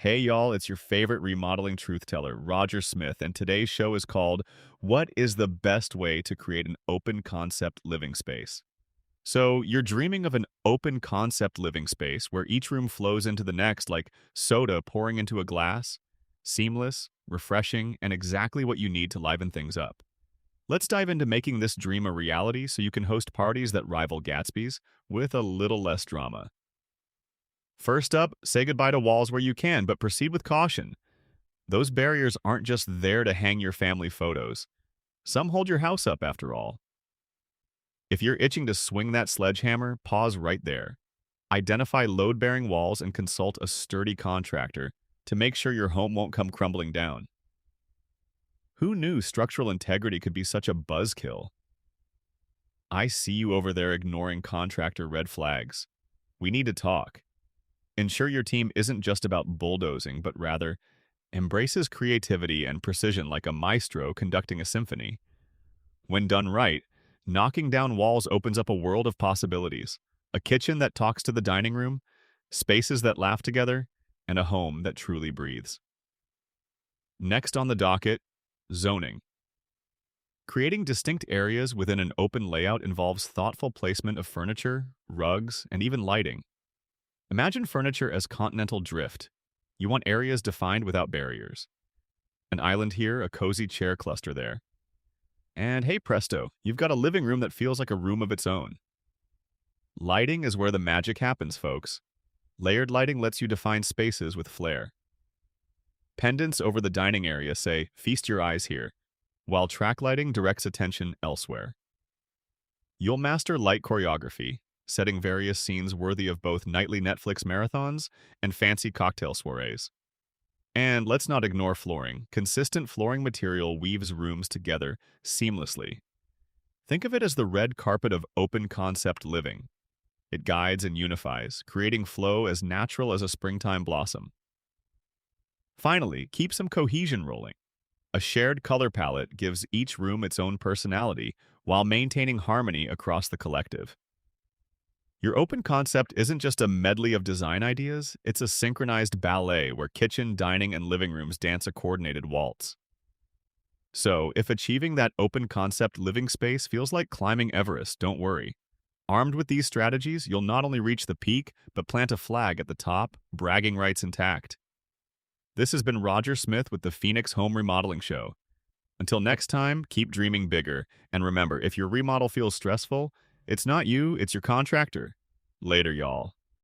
Hey y'all, it's your favorite remodeling truth teller, Roger Smith, and today's show is called What is the Best Way to Create an Open Concept Living Space? So, you're dreaming of an open concept living space where each room flows into the next like soda pouring into a glass, seamless, refreshing, and exactly what you need to liven things up. Let's dive into making this dream a reality so you can host parties that rival Gatsby's with a little less drama. First up, say goodbye to walls where you can, but proceed with caution. Those barriers aren't just there to hang your family photos. Some hold your house up, after all. If you're itching to swing that sledgehammer, pause right there. Identify load-bearing walls and consult a sturdy contractor to make sure your home won't come crumbling down. Who knew structural integrity could be such a buzzkill? I see you over there ignoring contractor red flags. We need to talk. Ensure your team isn't just about bulldozing, but rather embraces creativity and precision like a maestro conducting a symphony. When done right, knocking down walls opens up a world of possibilities. A kitchen that talks to the dining room, spaces that laugh together, and a home that truly breathes. Next on the docket, zoning. Creating distinct areas within an open layout involves thoughtful placement of furniture, rugs, and even lighting. Imagine furniture as continental drift. You want areas defined without barriers. An island here, a cozy chair cluster there. And hey presto, you've got a living room that feels like a room of its own. Lighting is where the magic happens, folks. Layered lighting lets you define spaces with flair. Pendants over the dining area say, feast your eyes here, while track lighting directs attention elsewhere. You'll master light choreography, setting various scenes worthy of both nightly Netflix marathons and fancy cocktail soirees. And let's not ignore flooring. Consistent flooring material weaves rooms together seamlessly. Think of it as the red carpet of open concept living. It guides and unifies, creating flow as natural as a springtime blossom. Finally, keep some cohesion rolling. A shared color palette gives each room its own personality while maintaining harmony across the collective. Your open concept isn't just a medley of design ideas, it's a synchronized ballet where kitchen, dining, and living rooms dance a coordinated waltz. So, if achieving that open concept living space feels like climbing Everest, don't worry. Armed with these strategies, you'll not only reach the peak, but plant a flag at the top, bragging rights intact. This has been Roger Smith with the Phoenix Home Remodeling Show. Until next time, keep dreaming bigger, and remember, if your remodel feels stressful, it's not you, it's your contractor. Later, y'all.